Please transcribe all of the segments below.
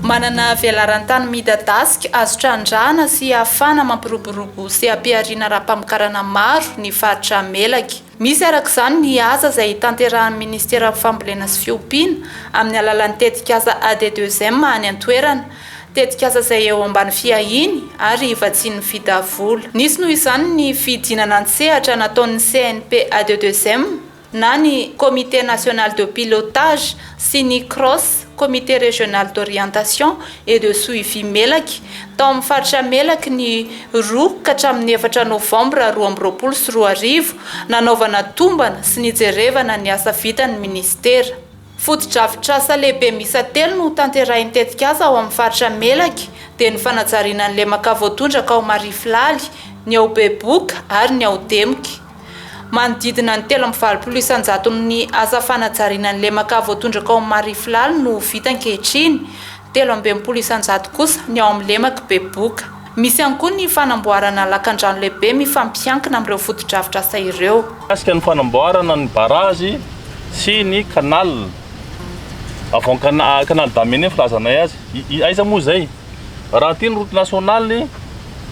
Manana velarantany midadasika azotra andrana sy afana mampiroborobo sy ampiarina raha-pamokarana maro ny faritra Melaky. Misy arak'izany ny asa izay tanterahan'ny Ministera Fambolena sy Fiompiana amin'ny alalan'ny tetikasa AD2M any an-toerana. Tetikasa izay eo ambany fiahiny ary vatsian'ny vita vola. Nisy noho izany ny fidinana an-tsehatra nataon'ny CNP AD2M na ny Comité National de Pilotage sy ny CROSS, Comité Régional d'Orientation et de Suivi Melaky, tao amin'ny faritra Melaky ny 2 Novambra 2024 nanaovana tombana sy nijerevana ny asa vitan'ny ministera. Foto-drafitr'asa lehibe miisa 3 no tanterahin'ny tetikasa ao amin'ny faritra Melaky dia ny fanajariana ny lemaka voatondraka ao Mariflaly, ny ao Beboka ary ny ao Demika. Manodidina ny 3.20 isanjato ny asa fanajariana ny lemaka voatondraka ao Mariflaly no vita ankehitriny, 3.20 isanjato kosa ny ao amin'ny lemaka Beboka. Misy ihany koa ny fanamboarana lakan-drano lehibe mifampiankina amin'ireo foto-drafitr'asa ireo. Asika ny fanamboarana ny barazy sy ny canal. Avant canal d'Amené filazanay azy. Aiza moa zay? Raha ty ny route nationale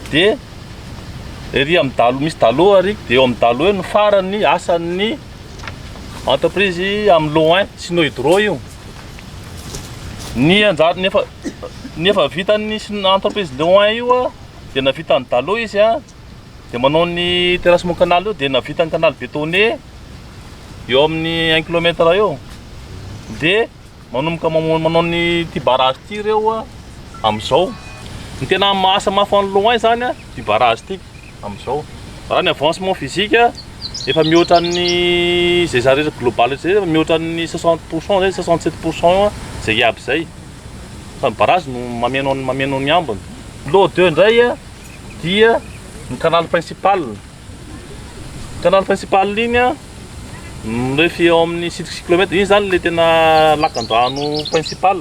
dia ery amin'ny dalo misy dalo ary dia eo amin'ny dalo eo ny farany asan'ny entreprise amin'ny Loin Sino Hydro io. Ny anjara nefa vitan'ny entreprise Loin io dia navitany dalo izy dia manao ny terrassement canal io dia navitany canal bétonné eo amin'ny 1 km eo. Dia manomboka manao ny ty barrage ty reo amin'izao. Ny tena asa mafy Loin zany ty barrage ty amin'izao. Raha ny avancement physique efa mihoatra ny zay zareo global zay efa mihoatra ny 60% zay 67% zay iaby zay. Fa ny barrage no mameno ny ambiny. Lot 2 ndray dia ny canal principal. Canal principal iny rehefa eo amin'ny 6 km iny zany le tena lakan-drano principal.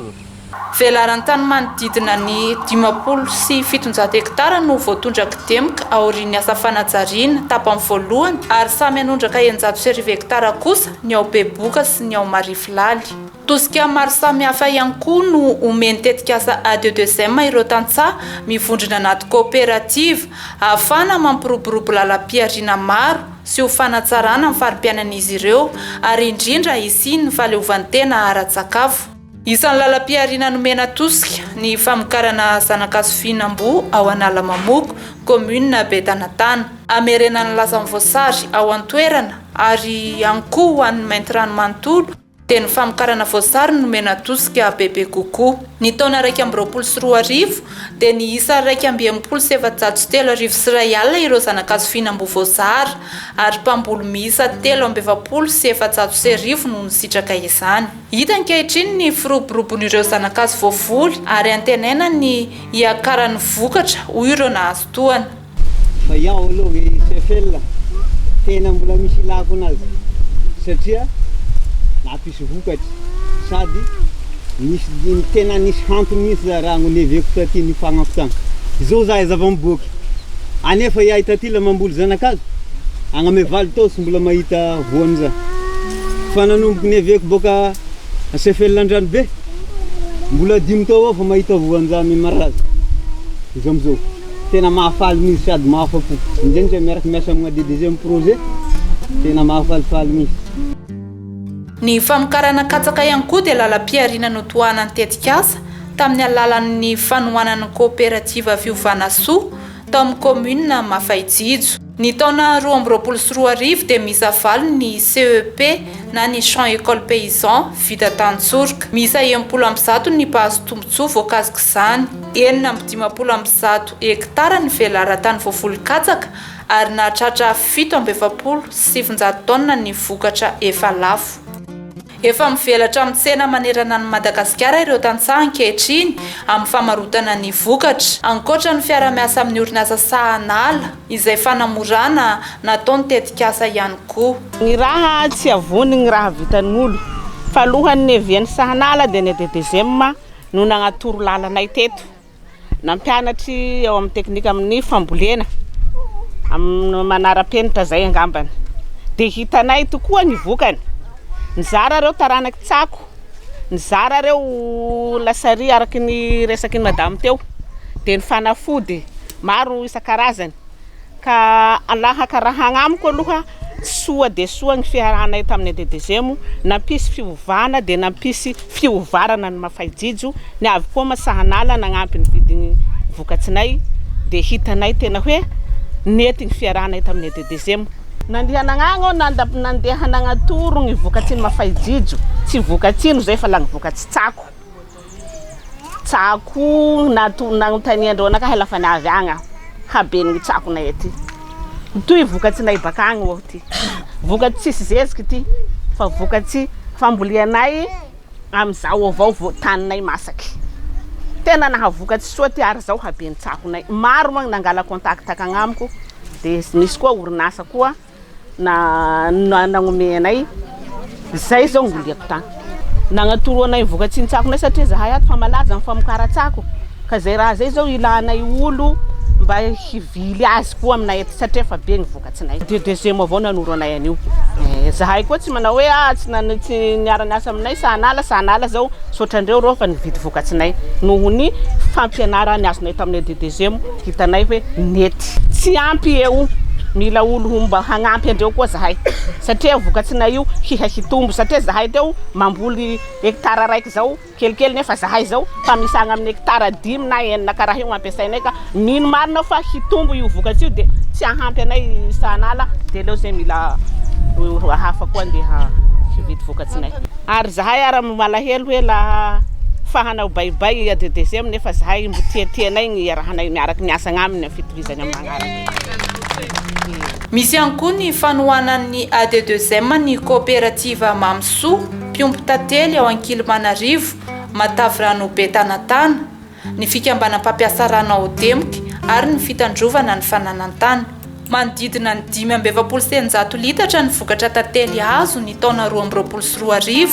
Velarantany manodidina ny 507 hektara no voatondraka Demika aorian'ny asa fanajariana tapany voalohany ary samy anondraka 110 hektara kosa ny ao Beboka sy ny ao Mariflaly. Tosika maro samy hafa ihany koa no omeny tetikasa AD2M ireo tantsaha mivondrona anaty coopérative ahafana mampiroborobo lalam-piariana maro sy ho fanatsarana amin'ny farim-piainan'izy ireo ary indrindra isiny ny fahaleovan'ny tena ara-tsakafo. Isan'ny lalam-piariana nomena tosika ny famokarana zanakazo fihinam-boa ao Analamamoko, commune Betanatana, amerenan'ny lasany voasary ao an-toerana ary ihany koa ho an'ny mainty rano manontolo dia ny famokarana voasary nomena tosika bebe kokoa. Ny taona 2024 dia ny isa 1,703 ireo zanakazo fihinam-boa voasary ary mpamboly miisa 3,700 no nisitraka izany. Hita ankehitriny ny firoborobon'ireo zanakazo voavoly ary antenaina ny hiakaran'ny vokatra hoy ireo nahazo toana. Fa iaho aloha sefela tena mbola misy ilako anazy satria napisy vokatra sady nisy tena nisy hantony mihitsy raha ngoneveko taty ny fagnako tagny. Izao zahay zava-miboky anefa iahy taty la mamboly zanakazo agname valo tao sy mbola mahita voany za. Fa nanomboky neveko boka sefelan-drano be mbola 5 tao ao fa mahita voany za amy marazy. Izo amizao tena mahafaly mihitsy sady mahafapo. Indrindra miaraka miasa amina deuxième projet tena mahafalifaly mihitsy. Ny famokarana katsaka ihany koa dia lalam-piariana notohanan'ny tetikasa tamin'ny alalan'ny fanohanana coopérative fiovana soa tao amin'ny commune Mafaijijo. Ny taona 2024 dia miisa 9 ny CEP na ny champ école paysan vita Tantsoroka. Miisa 70 ny mpahazo tombotsoa voakasika izany. 750 hektara ny velarantany voavoly katsaka ary nahatratra 770 taona ny vokatra efa lafo. Efa mivelatra amin'ny tsena manerana ny Madagasikara ireo tantsaha ankehitriny amin'ny famarotana ny vokatra. Ankoatra ny fiara-miasa amin'ny orinasa sahanala izay fanamorana nataon'ny tetikasa ihany koa. Ny raha tsy avony ny raha vitan'olo fa alohan'ny nevian'ny sahanala dia ny AD2M no nagnatoro lalanay teto. Nampianatry ao amin'ny teknika amin'ny fambolena amin'ny manara-penitra zay angambany. Dia hitanay tokoa ny vokany. Nizara reo taranaky tsako Nizara reo lasary araky ny resaky ny madame teo, dia ny fanafody maro isan-karazany. Ka alahaka raha agnamiko aloha soa dia soa ny fiarahanay tamin'ny DDGM, nampisy fiovana dia nampisy fiovarana ny Mafaijijo. Ny avy koa Masahanala nagnampy ny vidiny vokatsinay dia hitanay tena hoe nety ny fiarahanay tamin'ny DDGM. Nandeha nagnagno nandeha nagnatoro ny vokatsiny Mafaijijo, tsy vokatsino zay fa lagny vokatsy tsako. Tsako nanontaniandreo anakahy lafa niavy agny habe ny tsako nay aty. Toy vokatsinay bakagny ô ty. Vokatsy tsisy zeziky ty, fa vokatsy fambolianay amizao avao taninay masaky. Tena nahavokatsy soa ty ary zao habe ny tsakonay. Maro man nangala contact agnamiko, dia nisy koa orinasa koa nagnome anay. Zay zao ngoliako tany. Nagnatoro anay vokatsiny tsakonay satria zahay ato fa malaza amin'ny famokara tsako. Ka zay raha zay zao ilanay olo mba hivily azy koa aminay eto satria fa be ny vokatsinay. DDGM avao nanoro anay anio. Zahay koa tsy manao hoe tsy niara-niasa aminay Sahanala zao sotrandreo reo fa nividy vokatsinay. Noho ny fampianara ny azonay tamin'ny DDGM hitanay hoe nety. Tsy ampy eo, mila olo mba hagnampy andreo koa zahay. Satria vokatsinay io hitombo satria zahay teo mamboly hektara raiky zao kelikely nefa zahay zao fa misagna amin'ny hektara 5 na 4 karaha io ampiasainay ka mino marina fa hitombo io vokatsy io dia tsy ahampy anay Sahanala dia leo zay mila hafa koa andeha hividy vokatsinay. Ary zahay ara malahelo hoe la fahanao baibay a DDGM nefa zahay mbo tiatianay ny arahanay miaraky miasa agnaminy amin'ny fitovizany amin'ny magnaraka. Misy ihany koa ny fanohanan'ny AD2M ny coopérative Mamso, Mpiomby Tantely ao Ankilomanarivo, Matavy Rano Betanatana, ny fikambanam-pampiasa rano ao Demika ary ny fitandrovana ny fananantany. Manodidina ny 520 litatra ny vokatra tantely azo ny taona 2024.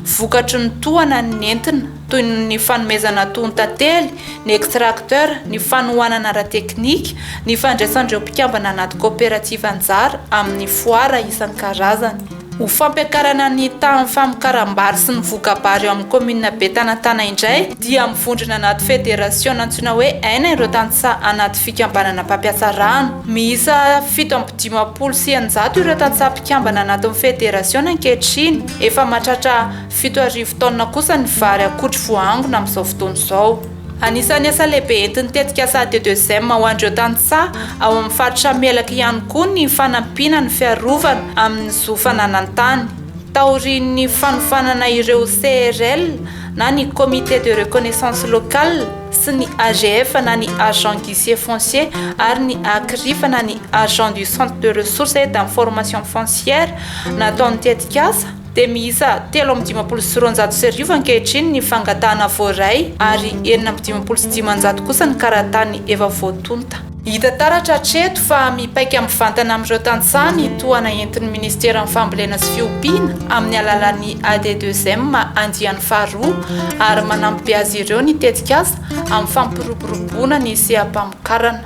Vokatry ny tohana ny entina toy ny fanomezana tony tantely, ny extracteur, ny fanohanana ara-teknika, ny fandraisandreo mpikambana anaty coopérative anjara amin'ny foara isan-karazany. Ho fampiakarana ny tamin'ny famokaram-bary sy ny vokabary eo amin'ny commune Betanatana indray dia mivondrona anaty fédération antsoina hoe aina ireo tantsaha anaty fikambanana mpampiasa rano. Miisa 750 ireo tantsaha mpikambana anaty fédération ankehitriny. Efa mahatratra 7,000 taona kosa ny vary akotry voangona amin'izao fotoana izao. Anisan'ny asa lehibe entin'ny tetika asa AD2M ho andreo tantsaha ao amin'ny faritra Melaky ihany koa ny fanampiana ny fiarovana amin'ny zo fananantany. Taorian'ny fanofanana ireo CRL na ny comité de reconnaissance locale sy ny AGF na ny agent guissier foncier ary ny ACRIF na ny agent du centre de ressources et d'information foncière nataon'ny tetika asa. Dia miisa 3,5 ankehitriny ny fangatahana voaray ary 4,5 kosa ny karatany efa voatonta. Hita taratra hatreto fa mipaika amin'ny vantana amin'ireo tantsaha ny tohana entin'ny ministera amin'ny fambolena sy fiompiana amin'ny alalan'ny AD2M andiany faharoa ary manampy azy ireo ny tetika asa amin'ny fampiroboroboana ny sehampamokarana.